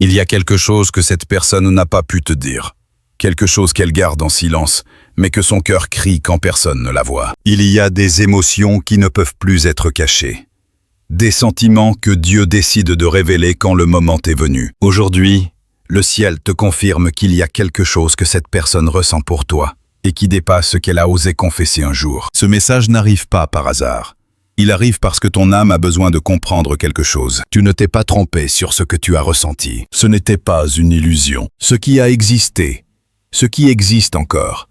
Il y a quelque chose que cette personne n'a pas pu te dire. Quelque chose qu'elle garde en silence, mais que son cœur crie quand personne ne la voit. Il y a des émotions qui ne peuvent plus être cachées. Des sentiments que Dieu décide de révéler quand le moment est venu. Aujourd'hui, le ciel te confirme qu'il y a quelque chose que cette personne ressent pour toi et qui dépasse ce qu'elle a osé confesser un jour. Ce message n'arrive pas par hasard. Il arrive parce que ton âme a besoin de comprendre quelque chose. Tu ne t'es pas trompé sur ce que tu as ressenti. Ce n'était pas une illusion. Ce qui a existé, ce qui existe encore,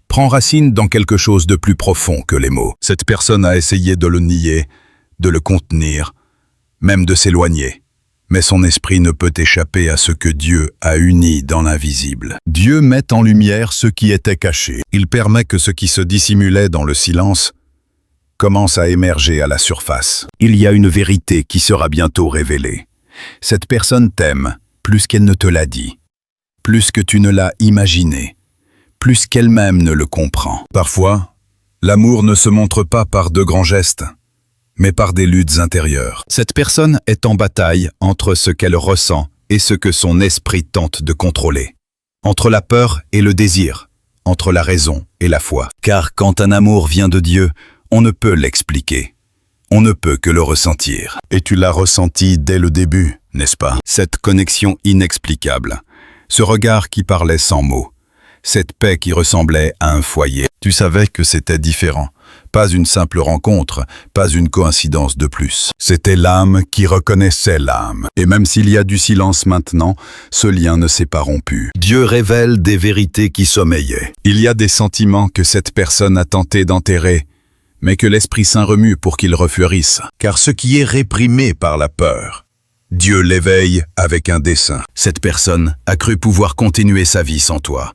prend racine dans quelque chose de plus profond que les mots. Cette personne a essayé de le nier, de le contenir, même de s'éloigner. Mais son esprit ne peut échapper à ce que Dieu a uni dans l'invisible. Dieu met en lumière ce qui était caché. Il permet que ce qui se dissimulait dans le silence commence à émerger à la surface. Il y a une vérité qui sera bientôt révélée. Cette personne t'aime plus qu'elle ne te l'a dit, plus que tu ne l'as imaginé, plus qu'elle-même ne le comprend. Parfois, l'amour ne se montre pas par de grands gestes, mais par des luttes intérieures. Cette personne est en bataille entre ce qu'elle ressent et ce que son esprit tente de contrôler. Entre la peur et le désir, entre la raison et la foi. Car quand un amour vient de Dieu, on ne peut l'expliquer. On ne peut que le ressentir. Et tu l'as ressenti dès le début, n'est-ce pas? Cette connexion inexplicable, ce regard qui parlait sans mots, cette paix qui ressemblait à un foyer. Tu savais que c'était différent. Pas une simple rencontre, pas une coïncidence de plus. C'était l'âme qui reconnaissait l'âme. Et même s'il y a du silence maintenant, ce lien ne s'est pas rompu. Dieu révèle des vérités qui sommeillaient. Il y a des sentiments que cette personne a tenté d'enterrer, mais que l'Esprit Saint remue pour qu'ils refleurissent. Car ce qui est réprimé par la peur, Dieu l'éveille avec un dessein. Cette personne a cru pouvoir continuer sa vie sans toi.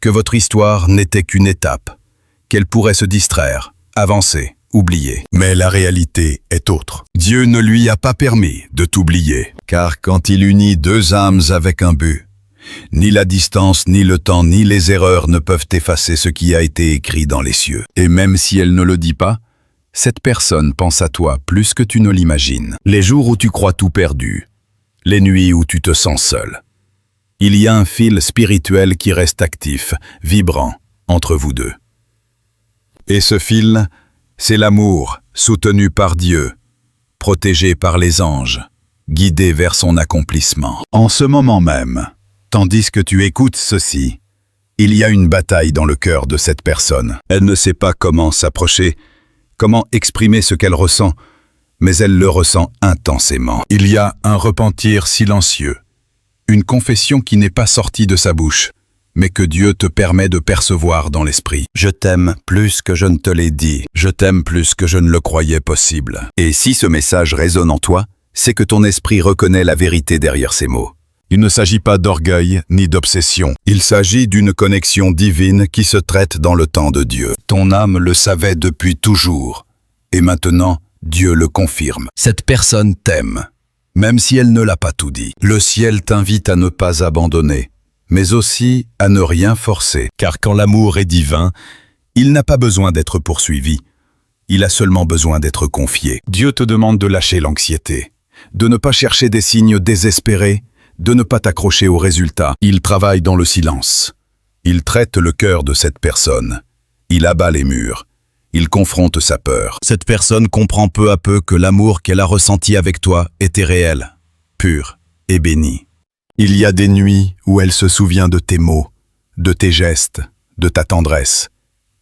Que votre histoire n'était qu'une étape, qu'elle pourrait se distraire, avancer, oublier. Mais la réalité est autre. Dieu ne lui a pas permis de t'oublier. Car quand il unit deux âmes avec un but, ni la distance, ni le temps, ni les erreurs ne peuvent effacer ce qui a été écrit dans les cieux. Et même si elle ne le dit pas, cette personne pense à toi plus que tu ne l'imagines. Les jours où tu crois tout perdu, les nuits où tu te sens seul. Il y a un fil spirituel qui reste actif, vibrant, entre vous deux. Et ce fil, c'est l'amour, soutenu par Dieu, protégé par les anges, guidé vers son accomplissement. En ce moment même, tandis que tu écoutes ceci, il y a une bataille dans le cœur de cette personne. Elle ne sait pas comment s'approcher, comment exprimer ce qu'elle ressent, mais elle le ressent intensément. Il y a un repentir silencieux, une confession qui n'est pas sortie de sa bouche, mais que Dieu te permet de percevoir dans l'esprit. Je t'aime plus que je ne te l'ai dit. Je t'aime plus que je ne le croyais possible. Et si ce message résonne en toi, c'est que ton esprit reconnaît la vérité derrière ces mots. Il ne s'agit pas d'orgueil ni d'obsession. Il s'agit d'une connexion divine qui se traite dans le temps de Dieu. Ton âme le savait depuis toujours. Et maintenant, Dieu le confirme. Cette personne t'aime, même si elle ne l'a pas tout dit. Le ciel t'invite à ne pas abandonner, mais aussi à ne rien forcer. Car quand l'amour est divin, il n'a pas besoin d'être poursuivi. Il a seulement besoin d'être confié. Dieu te demande de lâcher l'anxiété, de ne pas chercher des signes désespérés, de ne pas t'accrocher aux résultats. Il travaille dans le silence. Il traite le cœur de cette personne. Il abat les murs. Il confronte sa peur. Cette personne comprend peu à peu que l'amour qu'elle a ressenti avec toi était réel, pur et béni. Il y a des nuits où elle se souvient de tes mots, de tes gestes, de ta tendresse,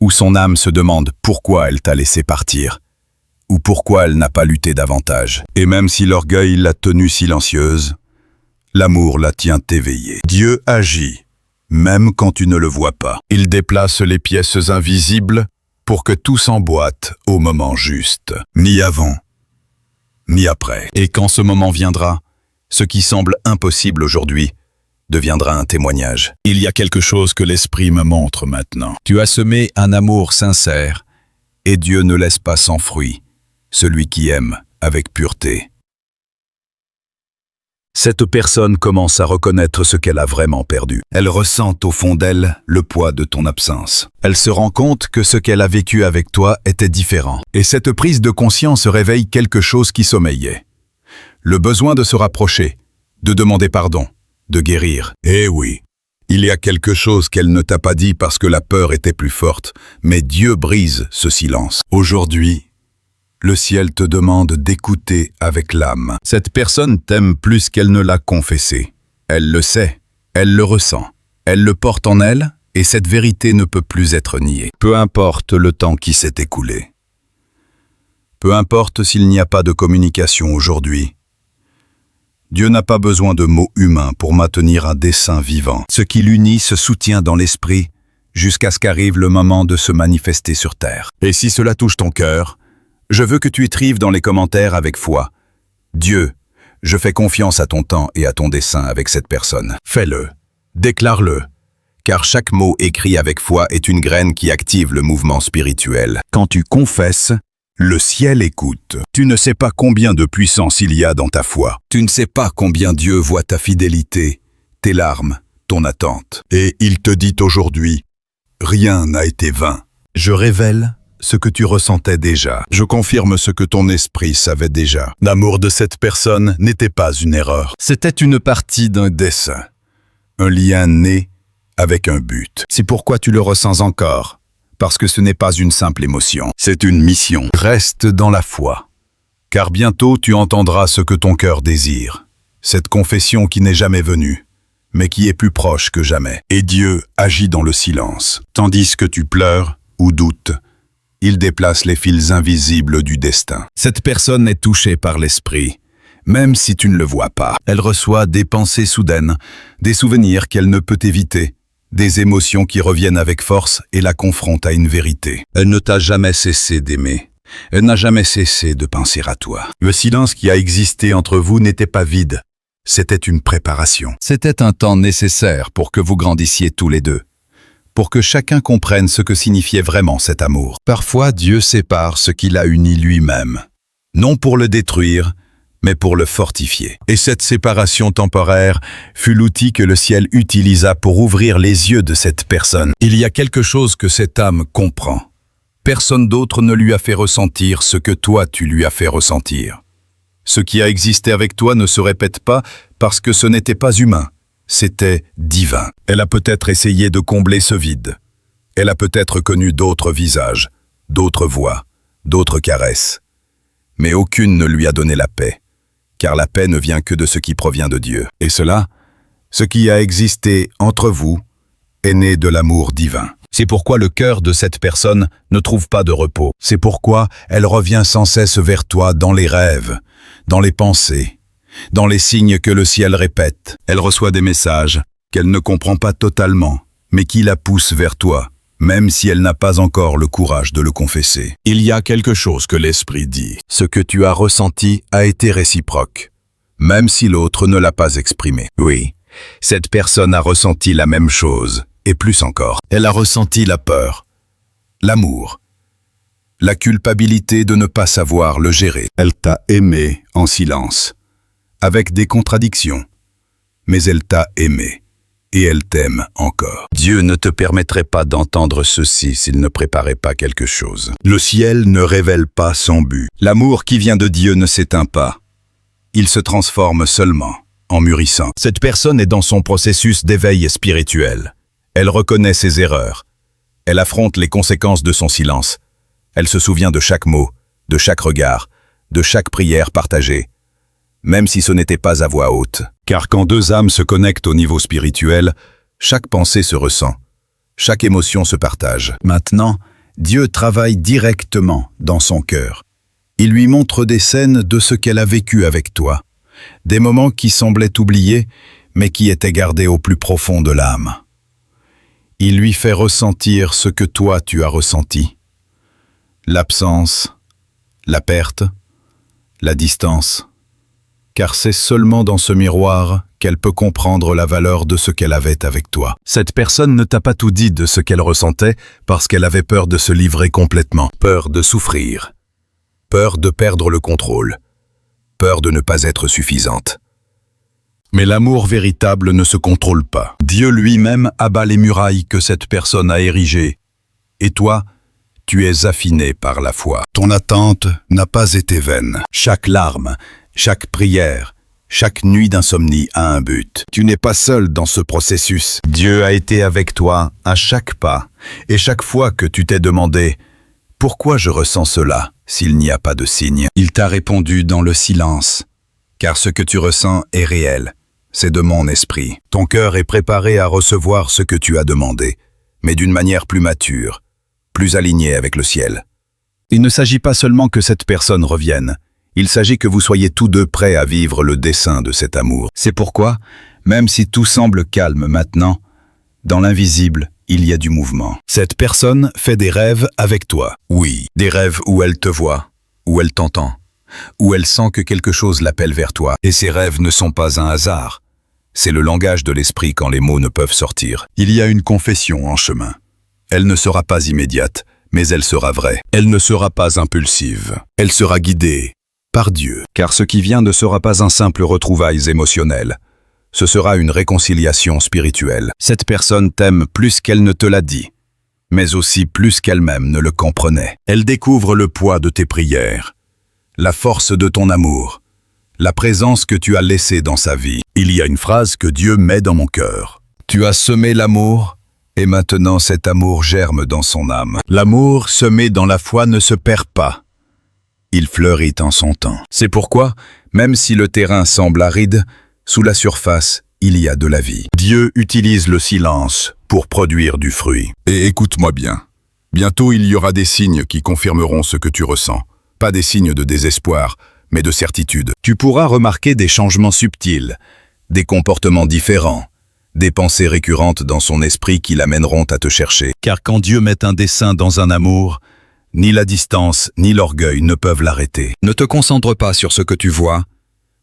où son âme se demande pourquoi elle t'a laissé partir, ou pourquoi elle n'a pas lutté davantage. Et même si l'orgueil l'a tenue silencieuse, l'amour la tient éveillée. Dieu agit, même quand tu ne le vois pas. Il déplace les pièces invisibles pour que tout s'emboîte au moment juste. Ni avant, ni après. Et quand ce moment viendra, ce qui semble impossible aujourd'hui deviendra un témoignage. Il y a quelque chose que l'Esprit me montre maintenant. Tu as semé un amour sincère, et Dieu ne laisse pas sans fruit celui qui aime avec pureté. Cette personne commence à reconnaître ce qu'elle a vraiment perdu. Elle ressent au fond d'elle le poids de ton absence. Elle se rend compte que ce qu'elle a vécu avec toi était différent. Et cette prise de conscience réveille quelque chose qui sommeillait. Le besoin de se rapprocher, de demander pardon, de guérir. Eh oui, il y a quelque chose qu'elle ne t'a pas dit parce que la peur était plus forte, mais Dieu brise ce silence. Aujourd'hui, le ciel te demande d'écouter avec l'âme. Cette personne t'aime plus qu'elle ne l'a confessé. Elle le sait, elle le ressent, elle le porte en elle, et cette vérité ne peut plus être niée. Peu importe le temps qui s'est écoulé. Peu importe s'il n'y a pas de communication aujourd'hui. Dieu n'a pas besoin de mots humains pour maintenir un dessein vivant. Ce qui l'unit se soutient dans l'esprit jusqu'à ce qu'arrive le moment de se manifester sur terre. Et si cela touche ton cœur, je veux que tu écrives dans les commentaires avec foi. Dieu, je fais confiance à ton temps et à ton dessein avec cette personne. Fais-le, déclare-le, car chaque mot écrit avec foi est une graine qui active le mouvement spirituel. Quand tu confesses, le ciel écoute. Tu ne sais pas combien de puissance il y a dans ta foi. Tu ne sais pas combien Dieu voit ta fidélité, tes larmes, ton attente. Et il te dit aujourd'hui, rien n'a été vain. Je révèle ce que tu ressentais déjà. Je confirme ce que ton esprit savait déjà. L'amour de cette personne n'était pas une erreur. C'était une partie d'un dessein. Un lien né avec un but. C'est pourquoi tu le ressens encore. Parce que ce n'est pas une simple émotion. C'est une mission. Reste dans la foi. Car bientôt tu entendras ce que ton cœur désire. Cette confession qui n'est jamais venue, mais qui est plus proche que jamais. Et Dieu agit dans le silence. Tandis que tu pleures ou doutes, il déplace les fils invisibles du destin. Cette personne est touchée par l'esprit, même si tu ne le vois pas. Elle reçoit des pensées soudaines, des souvenirs qu'elle ne peut éviter, des émotions qui reviennent avec force et la confrontent à une vérité. Elle ne t'a jamais cessé d'aimer. Elle n'a jamais cessé de penser à toi. Le silence qui a existé entre vous n'était pas vide. C'était une préparation. C'était un temps nécessaire pour que vous grandissiez tous les deux. Pour que chacun comprenne ce que signifiait vraiment cet amour. Parfois, Dieu sépare ce qu'il a uni lui-même. Non pour le détruire, mais pour le fortifier. Et cette séparation temporaire fut l'outil que le ciel utilisa pour ouvrir les yeux de cette personne. Il y a quelque chose que cette âme comprend. Personne d'autre ne lui a fait ressentir ce que toi tu lui as fait ressentir. Ce qui a existé avec toi ne se répète pas parce que ce n'était pas humain, c'était divin. Elle a peut-être essayé de combler ce vide. Elle a peut-être connu d'autres visages, d'autres voix, d'autres caresses. Mais aucune ne lui a donné la paix. Car la paix ne vient que de ce qui provient de Dieu. Et cela, ce qui a existé entre vous, est né de l'amour divin. C'est pourquoi le cœur de cette personne ne trouve pas de repos. C'est pourquoi elle revient sans cesse vers toi dans les rêves, dans les pensées, dans les signes que le ciel répète. Elle reçoit des messages qu'elle ne comprend pas totalement, mais qui la poussent vers toi, même si elle n'a pas encore le courage de le confesser. Il y a quelque chose que l'Esprit dit. Ce que tu as ressenti a été réciproque, même si l'autre ne l'a pas exprimé. Oui, cette personne a ressenti la même chose, et plus encore. Elle a ressenti la peur, l'amour, la culpabilité de ne pas savoir le gérer. Elle t'a aimé en silence, avec des contradictions, mais elle t'a aimé. Et elle t'aime encore. Dieu ne te permettrait pas d'entendre ceci s'il ne préparait pas quelque chose. Le ciel ne révèle pas son but. L'amour qui vient de Dieu ne s'éteint pas. Il se transforme seulement en mûrissant. Cette personne est dans son processus d'éveil spirituel. Elle reconnaît ses erreurs. Elle affronte les conséquences de son silence. Elle se souvient de chaque mot, de chaque regard, de chaque prière partagée, même si ce n'était pas à voix haute. Car quand deux âmes se connectent au niveau spirituel, chaque pensée se ressent, chaque émotion se partage. Maintenant, Dieu travaille directement dans son cœur. Il lui montre des scènes de ce qu'elle a vécu avec toi, des moments qui semblaient oubliés, mais qui étaient gardés au plus profond de l'âme. Il lui fait ressentir ce que toi tu as ressenti. L'absence, la perte, la distance. Car c'est seulement dans ce miroir qu'elle peut comprendre la valeur de ce qu'elle avait avec toi. Cette personne ne t'a pas tout dit de ce qu'elle ressentait parce qu'elle avait peur de se livrer complètement, peur de souffrir, peur de perdre le contrôle, peur de ne pas être suffisante. Mais l'amour véritable ne se contrôle pas. Dieu lui-même abat les murailles que cette personne a érigées. Et toi, tu es affiné par la foi. Ton attente n'a pas été vaine. Chaque larme, chaque prière, Chaque nuit d'insomnie a un but. Tu n'es pas seul dans ce processus. Dieu a été avec toi à chaque pas. Et chaque fois que tu t'es demandé « Pourquoi je ressens cela s'il n'y a pas de signe ?» Il t'a répondu dans le silence. Car ce que tu ressens est réel. C'est de mon esprit. Ton cœur est préparé à recevoir ce que tu as demandé, mais d'une manière plus mature, plus alignée avec le ciel. Il ne s'agit pas seulement que cette personne revienne. Il s'agit que vous soyez tous deux prêts à vivre le dessein de cet amour. C'est pourquoi, même si tout semble calme maintenant, dans l'invisible, il y a du mouvement. Cette personne fait des rêves avec toi. Oui, des rêves où elle te voit, où elle t'entend, où elle sent que quelque chose l'appelle vers toi. Et ces rêves ne sont pas un hasard. C'est le langage de l'esprit quand les mots ne peuvent sortir. Il y a une confession en chemin. Elle ne sera pas immédiate, mais elle sera vraie. Elle ne sera pas impulsive. Elle sera guidée par Dieu. Car ce qui vient ne sera pas un simple retrouvailles émotionnel. Ce sera une réconciliation spirituelle. Cette personne t'aime plus qu'elle ne te l'a dit, mais aussi plus qu'elle-même ne le comprenait. Elle découvre le poids de tes prières, la force de ton amour, la présence que tu as laissée dans sa vie. Il y a une phrase que Dieu met dans mon cœur. Tu as semé l'amour, et maintenant cet amour germe dans son âme. L'amour semé dans la foi ne se perd pas. Il fleurit en son temps. C'est pourquoi, même si le terrain semble aride, sous la surface, il y a de la vie. Dieu utilise le silence pour produire du fruit. Et écoute-moi bien. Bientôt, il y aura des signes qui confirmeront ce que tu ressens. Pas des signes de désespoir, mais de certitude. Tu pourras remarquer des changements subtils, des comportements différents, des pensées récurrentes dans son esprit qui l'amèneront à te chercher. Car quand Dieu met un dessein dans un amour, ni la distance, ni l'orgueil ne peuvent l'arrêter. Ne te concentre pas sur ce que tu vois,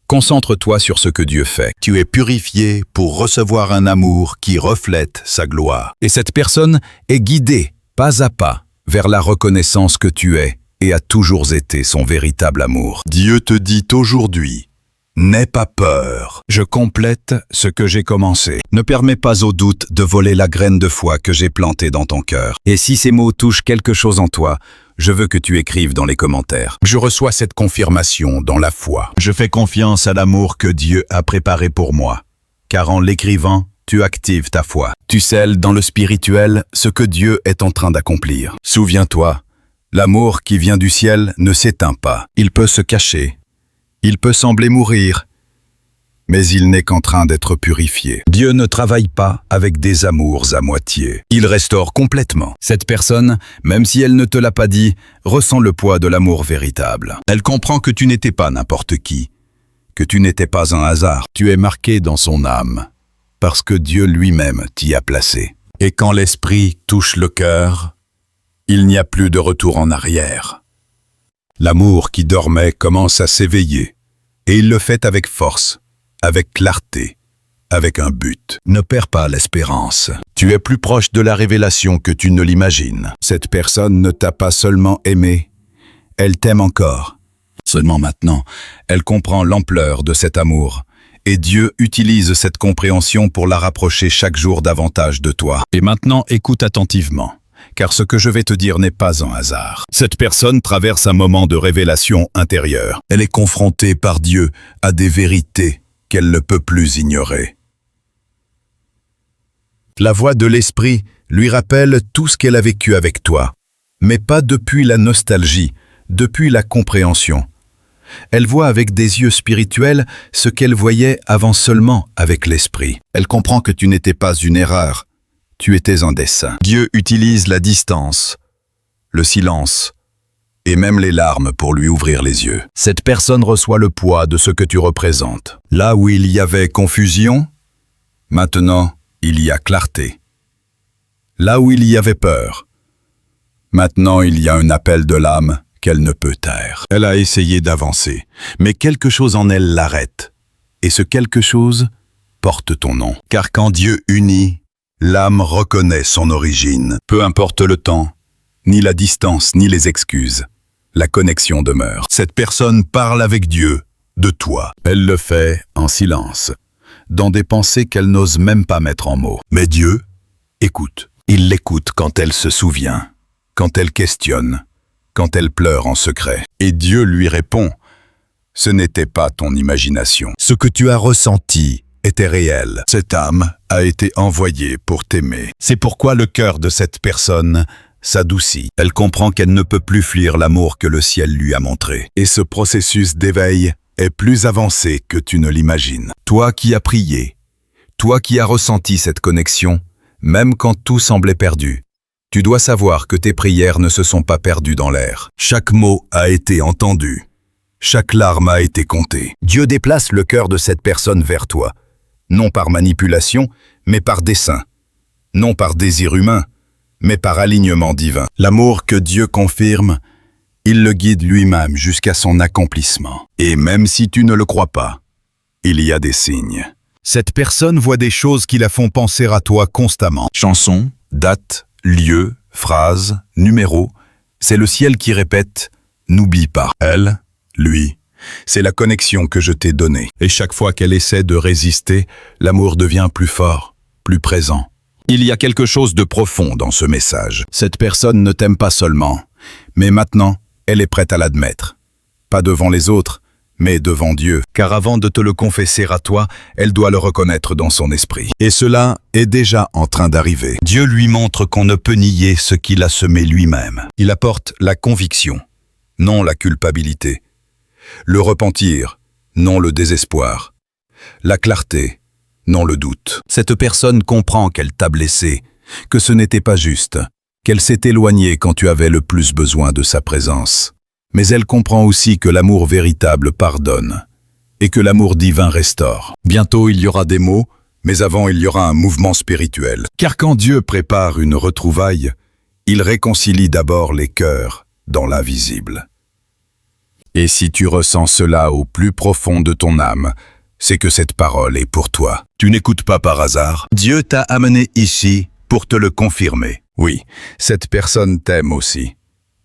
concentre-toi sur ce que Dieu fait. Tu es purifié pour recevoir un amour qui reflète sa gloire. Et cette personne est guidée, pas à pas, vers la reconnaissance que tu es et a toujours été son véritable amour. Dieu te dit aujourd'hui, n'aie pas peur. Je complète ce que j'ai commencé. Ne permets pas au doute de voler la graine de foi que j'ai plantée dans ton cœur. Et si ces mots touchent quelque chose en toi, je veux que tu écrives dans les commentaires. Je reçois cette confirmation dans la foi. Je fais confiance à l'amour que Dieu a préparé pour moi. Car en l'écrivant, tu actives ta foi. Tu scelles dans le spirituel ce que Dieu est en train d'accomplir. Souviens-toi, l'amour qui vient du ciel ne s'éteint pas. Il peut se cacher. Il peut sembler mourir, mais il n'est qu'en train d'être purifié. Dieu ne travaille pas avec des amours à moitié. Il restaure complètement. Cette personne, même si elle ne te l'a pas dit, ressent le poids de l'amour véritable. Elle comprend que tu n'étais pas n'importe qui, que tu n'étais pas un hasard. Tu es marqué dans son âme, parce que Dieu lui-même t'y a placé. Et quand l'esprit touche le cœur, il n'y a plus de retour en arrière. L'amour qui dormait commence à s'éveiller, et il le fait avec force, avec clarté, avec un but. Ne perds pas l'espérance. Tu es plus proche de la révélation que tu ne l'imagines. Cette personne ne t'a pas seulement aimé, elle t'aime encore. Seulement maintenant, elle comprend l'ampleur de cet amour, et Dieu utilise cette compréhension pour la rapprocher chaque jour davantage de toi. Et maintenant, écoute attentivement. Car ce que je vais te dire n'est pas un hasard. Cette personne traverse un moment de révélation intérieure. Elle est confrontée par Dieu à des vérités qu'elle ne peut plus ignorer. La voix de l'esprit lui rappelle tout ce qu'elle a vécu avec toi, mais pas depuis la nostalgie, depuis la compréhension. Elle voit avec des yeux spirituels ce qu'elle voyait avant seulement avec l'esprit. Elle comprend que tu n'étais pas une erreur. Tu étais un dessein. Dieu utilise la distance, le silence et même les larmes pour lui ouvrir les yeux. Cette personne reçoit le poids de ce que tu représentes. Là où il y avait confusion, maintenant il y a clarté. Là où il y avait peur, maintenant il y a un appel de l'âme qu'elle ne peut taire. Elle a essayé d'avancer, mais quelque chose en elle l'arrête. Et ce quelque chose porte ton nom. Car quand Dieu unit, l'âme reconnaît son origine. Peu importe le temps, ni la distance, ni les excuses. La connexion demeure. Cette personne parle avec Dieu, de toi. Elle le fait en silence, dans des pensées qu'elle n'ose même pas mettre en mots. Mais Dieu écoute. Il l'écoute quand elle se souvient, quand elle questionne, quand elle pleure en secret. Et Dieu lui répond, Ce n'était pas ton imagination. Ce que tu as ressenti était réel. Cette âme a été envoyée pour t'aimer. C'est pourquoi le cœur de cette personne s'adoucit. Elle comprend qu'elle ne peut plus fuir l'amour que le ciel lui a montré. Et ce processus d'éveil est plus avancé que tu ne l'imagines. Toi qui as prié, toi qui as ressenti cette connexion, même quand tout semblait perdu, tu dois savoir que tes prières ne se sont pas perdues dans l'air. Chaque mot a été entendu. Chaque larme a été comptée. Dieu déplace le cœur de cette personne vers toi, non par manipulation, mais par dessein, non par désir humain, mais par alignement divin. L'amour que Dieu confirme, il le guide lui-même jusqu'à son accomplissement. Et même si tu ne le crois pas, il y a des signes. Cette personne voit des choses qui la font penser à toi constamment. Chansons, dates, lieux, phrases, numéros, c'est le ciel qui répète « N'oublie pas ». Elle, lui, c'est la connexion que je t'ai donnée. Et chaque fois qu'elle essaie de résister, l'amour devient plus fort, plus présent. Il y a quelque chose de profond dans ce message. Cette personne ne t'aime pas seulement, mais maintenant, elle est prête à l'admettre. Pas devant les autres, mais devant Dieu. Car avant de te le confesser à toi, elle doit le reconnaître dans son esprit. Et cela est déjà en train d'arriver. Dieu lui montre qu'on ne peut nier ce qu'il a semé lui-même. Il apporte la conviction, non la culpabilité. Le repentir, non le désespoir. La clarté, non le doute. Cette personne comprend qu'elle t'a blessé, que ce n'était pas juste, qu'elle s'est éloignée quand tu avais le plus besoin de sa présence. Mais elle comprend aussi que l'amour véritable pardonne et que l'amour divin restaure. Bientôt il y aura des mots, mais avant il y aura un mouvement spirituel. Car quand Dieu prépare une retrouvaille, il réconcilie d'abord les cœurs dans l'invisible. Et si tu ressens cela au plus profond de ton âme, c'est que cette parole est pour toi. Tu n'écoutes pas par hasard. Dieu t'a amené ici pour te le confirmer. Oui, cette personne t'aime aussi.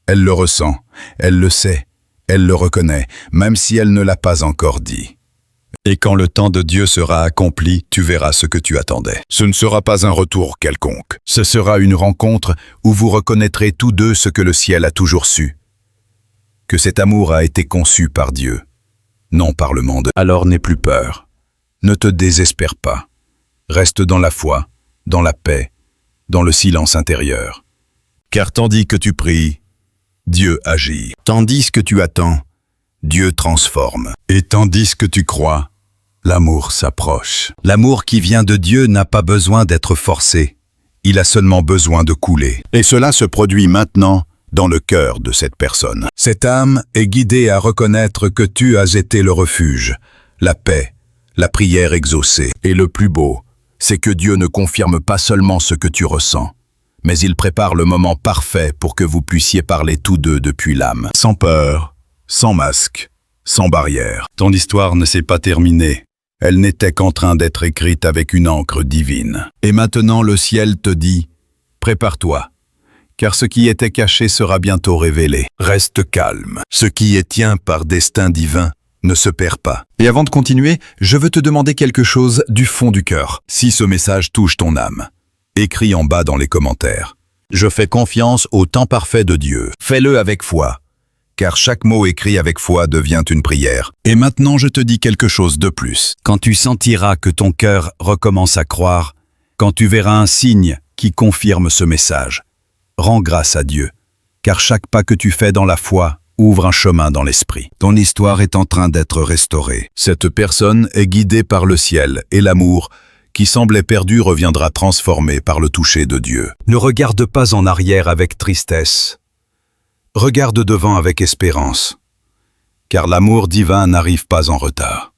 Elle le ressent, elle le sait, elle le reconnaît, même si elle ne l'a pas encore dit. Et quand le temps de Dieu sera accompli, tu verras ce que tu attendais. Ce ne sera pas un retour quelconque. Ce sera une rencontre où vous reconnaîtrez tous deux ce que le ciel a toujours su. Que cet amour a été conçu par Dieu, non par le monde. Alors n'aie plus peur. Ne te désespère pas. Reste dans la foi, dans la paix, dans le silence intérieur. Car tandis que tu pries, Dieu agit. Tandis que tu attends, Dieu transforme. Et tandis que tu crois, l'amour s'approche. L'amour qui vient de Dieu n'a pas besoin d'être forcé. Il a seulement besoin de couler. Et cela se produit maintenant dans le cœur de cette personne. Cette âme est guidée à reconnaître que tu as été le refuge, la paix, la prière exaucée. Et le plus beau, c'est que Dieu ne confirme pas seulement ce que tu ressens, mais il prépare le moment parfait pour que vous puissiez parler tous deux depuis l'âme. Sans peur, sans masque, sans barrière. Ton histoire ne s'est pas terminée. Elle n'était qu'en train d'être écrite avec une encre divine. Et maintenant le ciel te dit, prépare-toi, car ce qui était caché sera bientôt révélé. Reste calme. Ce qui est tien par destin divin ne se perd pas. Et avant de continuer, je veux te demander quelque chose du fond du cœur. Si ce message touche ton âme, écris en bas dans les commentaires. Je fais confiance au temps parfait de Dieu. Fais-le avec foi, car chaque mot écrit avec foi devient une prière. Et maintenant je te dis quelque chose de plus. Quand tu sentiras que ton cœur recommence à croire, quand tu verras un signe qui confirme ce message, rends grâce à Dieu, car chaque pas que tu fais dans la foi ouvre un chemin dans l'esprit. Ton histoire est en train d'être restaurée. Cette personne est guidée par le ciel et l'amour qui semblait perdu reviendra transformé par le toucher de Dieu. Ne regarde pas en arrière avec tristesse. Regarde devant avec espérance, car l'amour divin n'arrive pas en retard.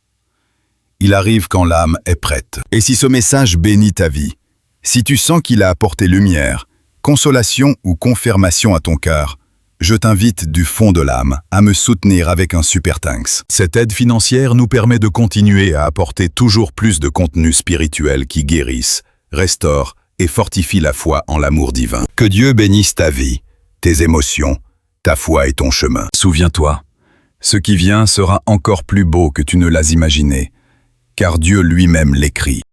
Il arrive quand l'âme est prête. Et si ce message bénit ta vie, si tu sens qu'il a apporté lumière, consolation ou confirmation à ton cœur, je t'invite du fond de l'âme à me soutenir avec un super thanks. Cette aide financière nous permet de continuer à apporter toujours plus de contenu spirituel qui guérissent, restaurent et fortifient la foi en l'amour divin. Que Dieu bénisse ta vie, tes émotions, ta foi et ton chemin. Souviens-toi, ce qui vient sera encore plus beau que tu ne l'as imaginé, car Dieu lui-même l'écrit.